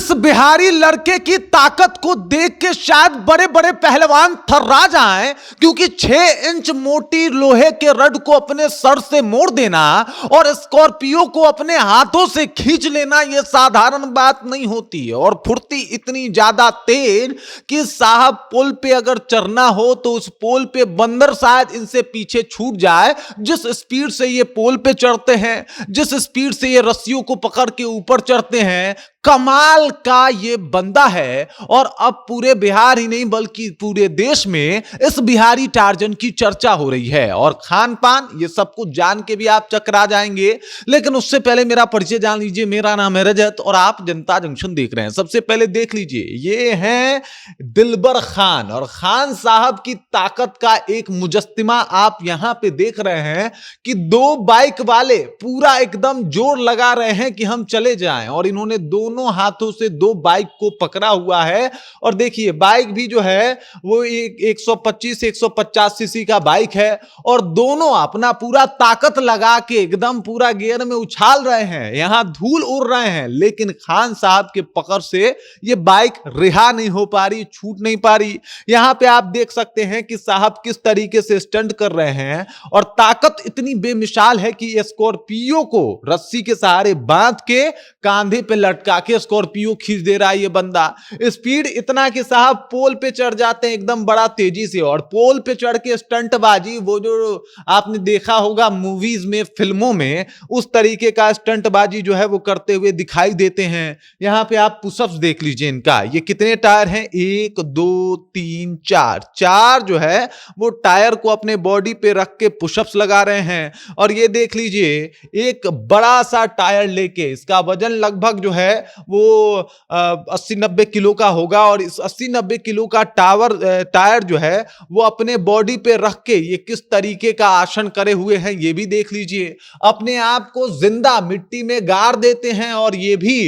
इस बिहारी लड़के की ताकत को देख के शायद बड़े बड़े पहलवान थर्रा जाएं, क्योंकि 6 इंच मोटी लोहे के रड को अपने सर से मोड़ देना और स्कॉर्पियो को अपने हाथों से खींच लेना यह साधारण बात नहीं होती है। और फुर्ती इतनी ज्यादा तेज कि साहब पुल पे अगर चढ़ना हो तो उस पुल पे बंदर शायद इनसे पीछे छूट जाए। जिस स्पीड से ये पुल पे चढ़ते हैं, जिस स्पीड से ये रस्सियों को पकड़ के ऊपर चढ़ते हैं, कमाल का ये बंदा है। और अब पूरे बिहार ही नहीं बल्कि पूरे देश में इस बिहारी टार्जन की चर्चा हो रही है। और खान पान ये सब कुछ जान के भी आप चकरा जाएंगे, लेकिन उससे पहले मेरा परिचय जान लीजिए। मेरा नाम है रजत और आप जनता जंक्शन देख रहे हैं। सबसे पहले देख लीजिए, ये हैं दिलबर खान। और खान साहब की ताकत का एक मुजस्तिमा आप यहां पे देख रहे हैं कि 2 बाइक वाले पूरा एकदम जोर लगा रहे हैं कि हम चले जाएं। और इन्होंने दोनों हाथों से 2 बाइक को पकड़ा हुआ है। और देखिए बाइक भी जो है वो 125-150 सीसी का बाइक है और दोनों अपना पूरा ताकत लगा के एकदम पूरा गियर में उछाल रहे हैं। यहां धूल उड़ रहे हैं, लेकिन खान साहब के पकड़ से ये बाइक रिहा नहीं हो पा रही, छूट नहीं पा रही। यहां पे आप देख सकते हैं कि साहब किस तरीके से स्टंट कर रहे हैं। और ताकत इतनी बेमिसाल है कि स्कॉर्पियो को रस्सी के सहारे बांध के कांधे पे लटका के स्कॉर्पियो खींच दे रहा है ये बंदा। स्पीड इतना कि साहब पोल पे चढ़ जाते हैं एकदम बड़ा तेजी से। और पोल पे चढ़ के स्टंटबाजी, वो जो आपने देखा होगा मूवीज में, फिल्मों में, उस तरीके का स्टंटबाजी जो है वो करते हुए दिखाई देते हैं। यहां पे आप पुशअप्स देख लीजिए इनका। ये कितने टायर हैं? 1 2 3 4 जो है वो टायर को अपने बॉडी पे रख के पुशअप्स लगा रहे हैं। और ये देख लीजिए एक बड़ा सा टायर लेके, इसका वजन लगभग जो है वो 80-90 किलो का होगा। और इस 80-90 किलो का टायर जो है वो अपने बॉडी पे रख के ये किस तरीके का आसन करे हुए हैं ये भी देख लीजिए। अपने आप को जिंदा मिट्टी में गाड़ देते हैं और ये भी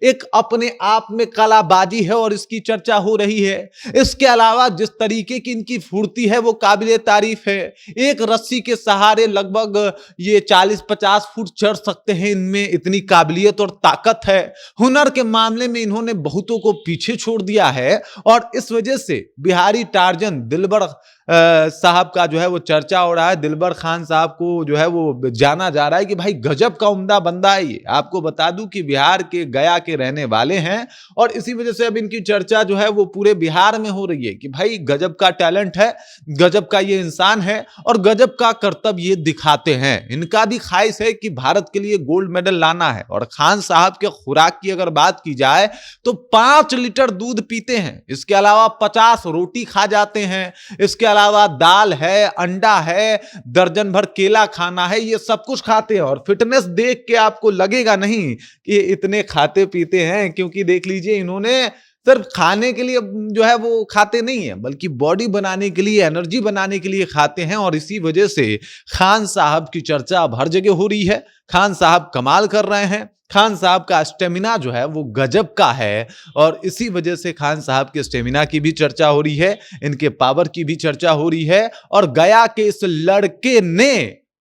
एक अपने आप में कलाबाजी है और इसकी चर्चा हो रही है। इसके अलावा जिस तरीके की इनकी फुर्ती है वो काबिले तारीफ है। एक रस्सी के सहारे लगभग ये 40-50 फुट चढ़ सकते हैं। इनमें इतनी काबिलियत और ताकत है। हुनर के मामले में इन्होंने बहुतों को पीछे छोड़ दिया है। और इस वजह से बिहारी टार्जन दिलबर साहब का जो है वो चर्चा हो रहा है। दिलबर खान साहब को जो है वो जाना जा रहा है कि भाई गजब का उम्दा बंदा है ये। आपको बता दूं कि बिहार के गया के रहने वाले हैं और इसी वजह से अब इनकी चर्चा जो है वो पूरे बिहार में हो रही है कि भाई गजब का टैलेंट है, गजब का ये इंसान है और गजब का कर्तव्य ये दिखाते हैं। इनका भी ख्वाहिश है कि भारत के लिए गोल्ड मेडल लाना है। और खान साहब के खुराक की अगर बात की जाए तो 5 लीटर दूध पीते हैं। इसके अलावा 50 रोटी खा जाते हैं। इसके अलावा दाल है, अंडा है, दर्जन भर केला खाना है, ये सब कुछ खाते हैं। और फिटनेस देख के आपको लगेगा नहीं कि इतने खाते पीते हैं, क्योंकि देख लीजिए इन्होंने सिर्फ खाने के लिए जो है वो खाते नहीं है, बल्कि बॉडी बनाने के लिए, एनर्जी बनाने के लिए खाते हैं। और इसी वजह से खान साहब की चर्चा अब हर जगह हो रही है। खान साहब कमाल कर रहे हैं। खान साहब का स्टेमिना जो है वो गजब का है और इसी वजह से खान साहब के स्टेमिना की भी चर्चा हो रही है, इनके पावर की भी चर्चा हो रही है। और गया के इस लड़के ने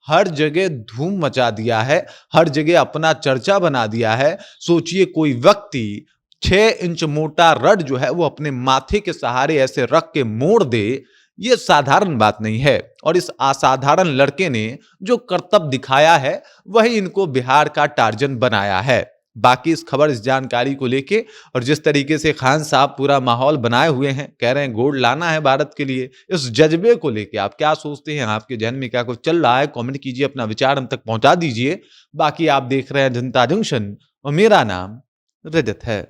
हर जगह धूम मचा दिया है, हर जगह अपना चर्चा बना दिया है। सोचिए कोई व्यक्ति 6 इंच मोटा रड जो है वो अपने माथे के सहारे ऐसे रख के मोड़ दे, ये साधारण बात नहीं है। और इस असाधारण लड़के ने जो करतब दिखाया है वही इनको बिहार का टार्जन बनाया है। बाकी इस खबर, इस जानकारी को लेके और जिस तरीके से खान साहब पूरा माहौल बनाए हुए हैं, कह रहे हैं गोल्ड लाना है भारत के लिए, इस जज्बे को लेके आप क्या सोचते हैं? आपके जहन में क्या कुछ चल रहा है? कमेंट कीजिए, अपना विचार हम तक पहुंचा दीजिए। बाकी आप देख रहे हैं जनता जंक्शन और मेरा नाम रजत है।